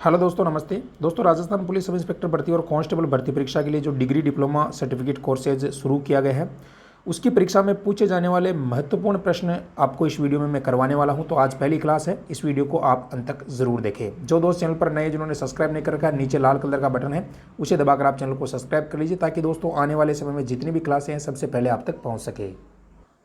Hello दोस्तों, नमस्ते दोस्तों। राजस्थान पुलिस सब इंस्पेक्टर भर्ती और कांस्टेबल भर्ती परीक्षा के लिए जो डिग्री डिप्लोमा सर्टिफिकेट कोर्सेज शुरू किया गया है, उसकी परीक्षा में पूछे जाने वाले महत्वपूर्ण प्रश्न आपको इस वीडियो में मैं करवाने वाला हूं। तो आज पहली क्लास है, इस वीडियो को आप अंत तक जरूर देखें। जो दोस्त चैनल पर नए, जिन्होंने सब्सक्राइब नहीं कर रखा है, नीचे लाल कलर का बटन है, उसे दबाकर आप चैनल को सब्सक्राइब कर लीजिए, ताकि दोस्तों आने वाले समय में जितनी भी क्लासें हैं सबसे पहले आप तक पहुँच सके।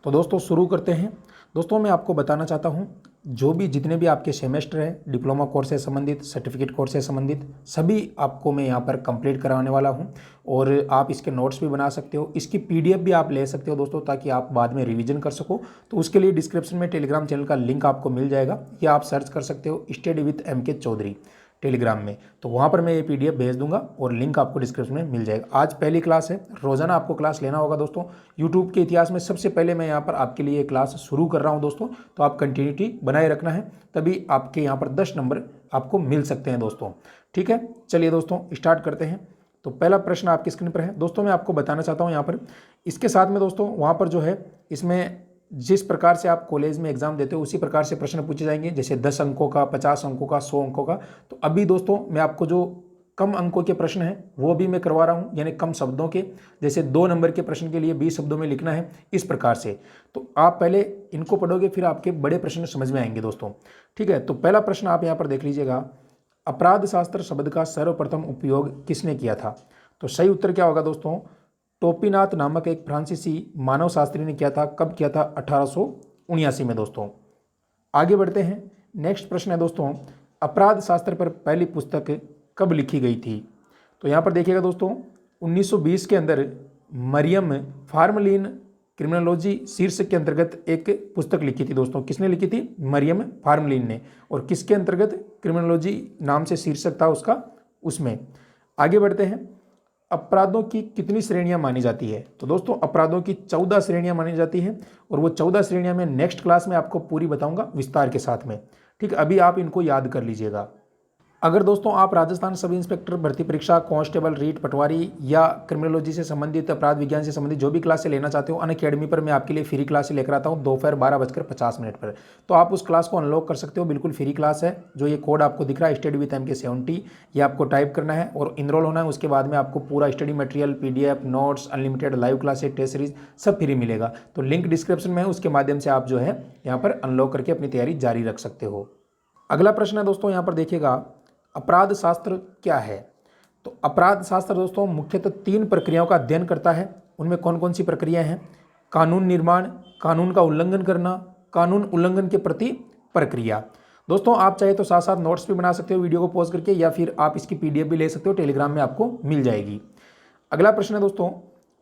तो दोस्तों शुरू करते हैं। दोस्तों मैं आपको बताना चाहता हूं, जो भी जितने भी आपके सेमेस्टर हैं, डिप्लोमा कोर्स से संबंधित, सर्टिफिकेट कोर्स से संबंधित, सभी आपको मैं यहां पर कंप्लीट कराने वाला हूं। और आप इसके नोट्स भी बना सकते हो, इसकी पीडीएफ भी आप ले सकते हो दोस्तों, ताकि आप बाद में रिवीजन कर सको। तो उसके लिए डिस्क्रिप्शन में टेलीग्राम चैनल का लिंक आपको मिल जाएगा, या आप सर्च कर सकते हो study with MK Chaudhary Telegram में। तो वहाँ पर मैं ये पीडीएफ भेज दूंगा और लिंक आपको डिस्क्रिप्शन में मिल जाएगा। आज पहली क्लास है, रोजाना आपको क्लास लेना होगा दोस्तों। यूट्यूब के इतिहास में सबसे पहले मैं यहाँ पर आपके लिए क्लास शुरू कर रहा हूँ दोस्तों, तो आप कंटिन्यूटी बनाए रखना है, तभी आपके यहाँ पर 10 नंबर आपको मिल सकते हैं दोस्तों। ठीक है, चलिए दोस्तों स्टार्ट करते हैं। तो पहला प्रश्न आपकी स्क्रीन पर है दोस्तों। मैं आपको बताना चाहता हूँ यहाँ पर, इसके साथ में दोस्तों वहाँ पर जो है, इसमें जिस प्रकार से आप कॉलेज में एग्जाम देते हो उसी प्रकार से प्रश्न पूछे जाएंगे, जैसे 10 अंकों का, 50 अंकों का, 100 अंकों का। तो अभी दोस्तों मैं आपको जो कम अंकों के प्रश्न हैं वो भी मैं करवा रहा हूं, यानी कम शब्दों के, जैसे 2 नंबर के प्रश्न के लिए 20 शब्दों में लिखना है, इस प्रकार से। तो आप पहले इनको पढ़ोगे, फिर आपके बड़े प्रश्न समझ में आएंगे दोस्तों। ठीक है, तो पहला प्रश्न आप यहाँ पर देख लीजिएगा, अपराध शास्त्र शब्द का सर्वप्रथम उपयोग किसने किया था? तो सही उत्तर क्या होगा दोस्तों? टोपीनाथ नामक एक फ्रांसीसी मानव शास्त्री ने किया था। कब किया था? 1879 में दोस्तों। आगे बढ़ते हैं, नेक्स्ट प्रश्न है दोस्तों, अपराध शास्त्र पर पहली पुस्तक कब लिखी गई थी? तो यहाँ पर देखिएगा दोस्तों, 1920 के अंदर मरियम फार्मलीन क्रिमिनोलॉजी शीर्षक के अंतर्गत एक पुस्तक लिखी थी दोस्तों। किसने लिखी थी? मरियम फार्मलीन ने। और किसके अंतर्गत? क्रिमिनोलॉजी नाम से शीर्षक था उसका, उसमें। आगे बढ़ते हैं, अपराधों की कितनी श्रेणियां मानी जाती है? तो दोस्तों अपराधों की 14 श्रेणियां मानी जाती हैं, और वो 14 श्रेणियां मैं नेक्स्ट क्लास में आपको पूरी बताऊंगा विस्तार के साथ में। ठीक, अभी आप इनको याद कर लीजिएगा। अगर दोस्तों आप राजस्थान सब इंस्पेक्टर भर्ती परीक्षा, कांस्टेबल, रीट, पटवारी या क्रिमिनोलॉजी से संबंधित, अपराध विज्ञान से संबंधित जो भी क्लासें लेना चाहते हो, अनअकैडमी पर मैं आपके लिए फ्री क्लासें लेकर आता हूँ दोपहर 12:50 पर। तो आप उस क्लास को अनलॉक कर सकते हो, बिल्कुल फ्री क्लास है। जो ये कोड आपको दिख रहा है स्टडी विद MK 70, ये आपको टाइप करना है और इनरोल होना है। उसके बाद में आपको पूरा study material, PDF, notes, unlimited live classes, test series सब फ्री मिलेगा। तो लिंक डिस्क्रिप्शन में है, उसके माध्यम से आप जो है यहाँ पर अनलॉक करके अपनी तैयारी जारी रख सकते हो। अगला प्रश्न है दोस्तों, यहाँ पर देखिएगा, अपराध शास्त्र क्या है? तो अपराध शास्त्र दोस्तों मुख्यतः 3 प्रक्रियाओं का अध्ययन करता है। उनमें कौन कौन सी प्रक्रियाएं हैं? कानून निर्माण, कानून का उल्लंघन करना, कानून उल्लंघन के प्रति प्रक्रिया। दोस्तों आप चाहे तो साथ साथ नोट्स भी बना सकते हो वीडियो को पॉज करके, या फिर आप इसकी PDF भी ले सकते हो, टेलीग्राम में आपको मिल जाएगी। अगला प्रश्न है दोस्तों,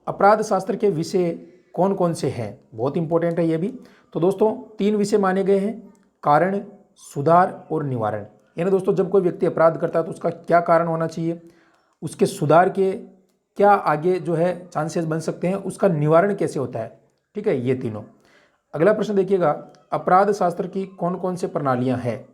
अपराध शास्त्र के विषय कौन कौन से हैं? बहुत इंपॉर्टेंट है ये भी। तो दोस्तों 3 विषय माने गए हैं, कारण, सुधार और निवारण। यानी दोस्तों जब कोई व्यक्ति अपराध करता है तो उसका क्या कारण होना चाहिए, उसके सुधार के क्या आगे जो है चांसेस बन सकते हैं, उसका निवारण कैसे होता है। ठीक है, ये तीनों। अगला प्रश्न देखिएगा, अपराध शास्त्र की कौन कौन से प्रणालियां हैं?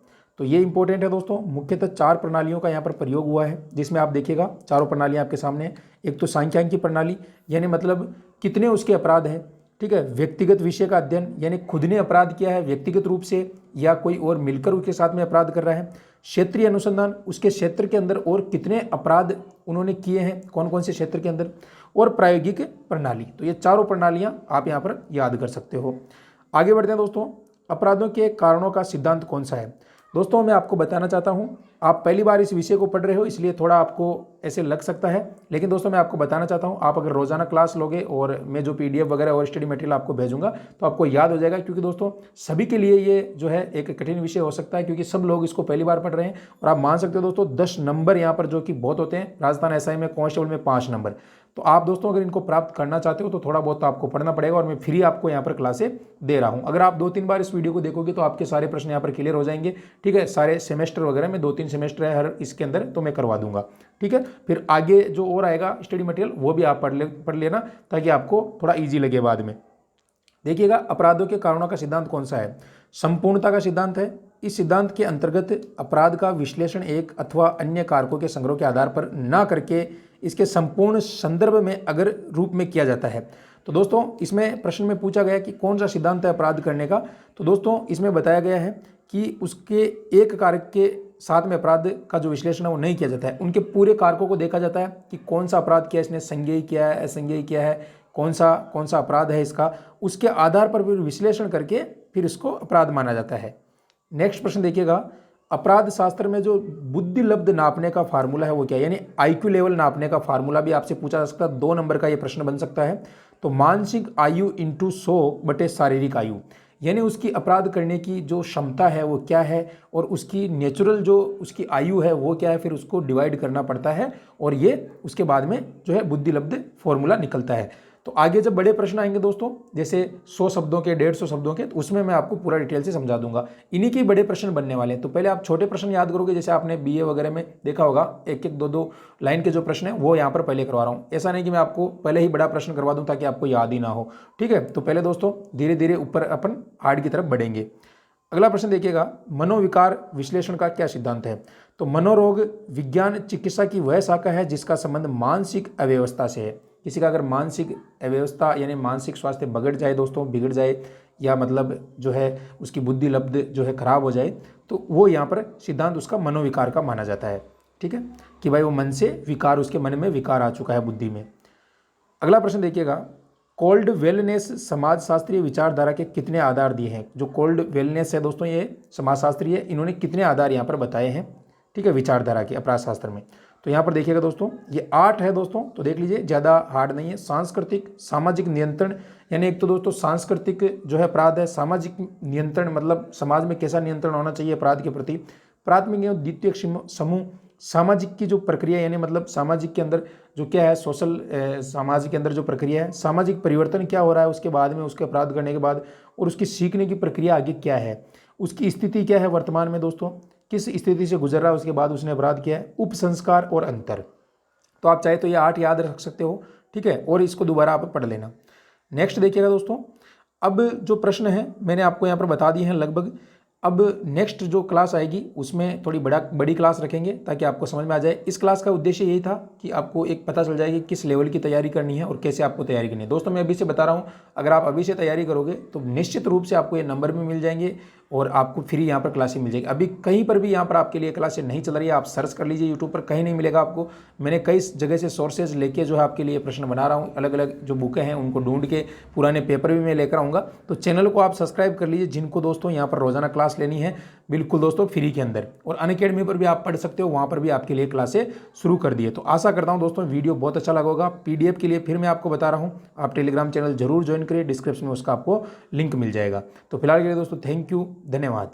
तो ये इंपॉर्टेंट है दोस्तों। मुख्यतः 4 प्रणालियों का यहाँ पर प्रयोग हुआ है, जिसमें आप देखिएगा चारों प्रणालियां आपके सामने हैं। एक तो सांख्यिकी प्रणाली, यानी मतलब कितने उसके अपराध हैं। ठीक है, व्यक्तिगत विषय का अध्ययन, यानी खुद ने अपराध किया है व्यक्तिगत रूप से, या कोई और मिलकर उसके साथ में अपराध कर रहा है। क्षेत्रीय अनुसंधान, उसके क्षेत्र के अंदर और कितने अपराध उन्होंने किए हैं, कौन कौन से क्षेत्र के अंदर। और प्रायोगिक प्रणाली। तो ये चारों प्रणालियां आप यहाँ पर याद कर सकते हो। आगे बढ़ते हैं दोस्तों, अपराधों के कारणों का सिद्धांत कौन सा है? दोस्तों मैं आपको बताना चाहता हूं, आप पहली बार इस विषय को पढ़ रहे हो इसलिए थोड़ा आपको ऐसे लग सकता है, लेकिन दोस्तों मैं आपको बताना चाहता हूं, आप अगर रोजाना क्लास लोगे और मैं जो PDF वगैरह और स्टडी मटेरियल आपको भेजूंगा तो आपको याद हो जाएगा। क्योंकि दोस्तों सभी के लिए ये जो है एक कठिन विषय हो सकता है, क्योंकि सब लोग इसको पहली बार पढ़ रहे हैं। और आप मान सकते हो दोस्तों 10 नंबर यहाँ पर जो कि बहुत होते हैं, राजस्थान SI में, कांस्टेबल में 5 नंबर। तो आप दोस्तों अगर इनको प्राप्त करना चाहते हो तो थोड़ा बहुत तो आपको पढ़ना पड़ेगा, और मैं फ्री आपको यहाँ पर क्लासें दे रहा हूँ। अगर आप 2-3 बार इस वीडियो को देखोगे तो आपके सारे प्रश्न यहाँ पर क्लियर हो जाएंगे। ठीक है, सारे सेमेस्टर वगैरह में 2-3 सेमेस्टर है हर इसके अंदर, तो मैं करवा दूंगा। ठीक है, फिर आगे जो और आएगा स्टडी मटेरियल वो भी आप पढ़ लेना, ताकि आपको थोड़ा ईजी लगे बाद में। देखिएगा, अपराधों के कारणों का सिद्धांत कौन सा है? संपूर्णता का सिद्धांत है। इस सिद्धांत के अंतर्गत अपराध का विश्लेषण एक अथवा अन्य कारकों के संग्रह के आधार पर न करके इसके संपूर्ण संदर्भ में अगर रूप में किया जाता है। तो दोस्तों इसमें प्रश्न में पूछा गया कि कौन सा सिद्धांत है अपराध करने का। तो दोस्तों इसमें बताया गया है कि उसके एक कारक के साथ में अपराध का जो विश्लेषण है वो नहीं किया जाता है। उनके पूरे कारकों को देखा जाता है कि कौन सा अपराध किया, इसने संज्ञेय किया है, असंज्ञेय किया है, कौन सा अपराध है इसका, उसके आधार पर फिर विश्लेषण करके फिर इसको अपराध माना जाता है। नेक्स्ट प्रश्न देखिएगा, अपराध शास्त्र में जो बुद्धि लब्ध नापने का फार्मूला है वो क्या है, यानी आईक्यू लेवल नापने का फार्मूला भी आपसे पूछा जा सकता है। 2 नंबर का ये प्रश्न बन सकता है। तो मानसिक आयु इंटू 100 बटे शारीरिक आयु, यानी उसकी अपराध करने की जो क्षमता है वो क्या है और उसकी नेचुरल जो उसकी आयु है वो क्या है, फिर उसको डिवाइड करना पड़ता है और ये उसके बाद में जो है बुद्धि लब्ध फॉर्मूला निकलता है। तो आगे जब बड़े प्रश्न आएंगे दोस्तों, जैसे 100 शब्दों के, 150 शब्दों के, तो उसमें मैं आपको पूरा डिटेल से समझा दूंगा। इन्हीं के बड़े प्रश्न बनने वाले हैं। तो पहले आप छोटे प्रश्न याद करोगे, जैसे आपने बीए वगैरह में देखा होगा, 1-1, 2-2 लाइन के जो प्रश्न है वो यहाँ पर पहले करवा रहा हूँ। ऐसा नहीं कि मैं आपको पहले ही बड़ा प्रश्न करवा दूँ ताकि आपको याद ही ना हो। ठीक है, तो पहले दोस्तों धीरे धीरे ऊपर अपन हार्ड की तरफ बढ़ेंगे। अगला प्रश्न देखिएगा, मनोविकार विश्लेषण का क्या सिद्धांत है। तो मनोरोग विज्ञान चिकित्सा की वह शाखा है जिसका संबंध मानसिक अव्यवस्था से है। किसी का अगर मानसिक अव्यवस्था यानी मानसिक स्वास्थ्य बिगड़ जाए दोस्तों, बिगड़ जाए या मतलब जो है उसकी बुद्धि लब्ध जो है खराब हो जाए, तो वो यहाँ पर सिद्धांत उसका मनोविकार का माना जाता है। ठीक है, कि भाई वो मन से विकार, उसके मन में विकार आ चुका है बुद्धि में। अगला प्रश्न देखिएगा, कोल्ड वेलनेस समाजशास्त्रीय विचारधारा के कितने आधार दिए हैं। जो कोल्ड वेलनेस है दोस्तों ये समाजशास्त्री है, इन्होंने कितने आधार यहाँ पर बताए हैं। ठीक है, विचारधारा के अपराध शास्त्र में। तो यहाँ पर देखिएगा दोस्तों ये 8 है दोस्तों, तो देख लीजिए, ज़्यादा हार्ड नहीं है। सांस्कृतिक सामाजिक नियंत्रण, यानी एक तो दोस्तों सांस्कृतिक जो है अपराध है, सामाजिक नियंत्रण मतलब समाज में कैसा नियंत्रण होना चाहिए अपराध के प्रति, प्राथमिक एवं द्वितीयक समूह, सामाजिक की जो प्रक्रिया यानी मतलब सामाजिक के अंदर जो क्या है, सोशल समाज के अंदर जो प्रक्रिया है, सामाजिक परिवर्तन क्या हो रहा है उसके बाद में, उसके अपराध करने के बाद, और उसकी सीखने की प्रक्रिया आगे क्या है, उसकी स्थिति क्या है वर्तमान में दोस्तों, किस स्थिति से गुजर रहा है उसके बाद उसने अपराध किया है, उप संस्कार और अंतर। तो आप चाहे तो ये 8 याद रख सकते हो। ठीक है, और इसको दोबारा आप पढ़ लेना। नेक्स्ट देखिएगा दोस्तों, अब जो प्रश्न है मैंने आपको यहाँ पर बता दिए हैं लगभग। अब नेक्स्ट जो क्लास आएगी उसमें थोड़ी बड़ी क्लास रखेंगे ताकि आपको समझ में आ जाए। इस क्लास का उद्देश्य यही था कि आपको एक पता चल जाए कि किस लेवल की तैयारी करनी है और कैसे आपको तैयारी करनी है। दोस्तों मैं अभी से बता रहा हूँ, अगर आप अभी से तैयारी करोगे तो निश्चित रूप से आपको ये नंबर भी मिल जाएंगे और आपको फ्री यहाँ पर क्लासें मिल जाएगी। अभी कहीं पर भी यहाँ पर आपके लिए क्लासें नहीं चल रही है, आप सर्च कर लीजिए यूट्यूब पर, कहीं नहीं मिलेगा आपको। मैंने कई जगह से सोर्सेज लेके जो है आपके लिए प्रश्न बना रहा हूँ, अलग अलग जो बुकें हैं उनको ढूंढ के, पुराने पेपर भी मैं लेकर आऊँगा। तो चैनल को आप सब्सक्राइब कर लीजिए जिनको दोस्तों यहाँ पर रोजाना क्लास लेनी है, बिल्कुल दोस्तों फ्री के अंदर। और अनअकैडमी पर भी आप पढ़ सकते हो, वहाँ पर भी आपके लिए क्लासें शुरू कर दिए। तो आशा करता हूँ दोस्तों वीडियो बहुत अच्छा लगा होगा। PDF के लिए फिर मैं आपको बता रहा हूँ, आप टेलीग्राम चैनल जरूर ज्वाइन करिए, डिस्क्रिप्शन में उसका आपको लिंक मिल जाएगा। तो फिलहाल के लिए दोस्तों थैंक यू, धन्यवाद।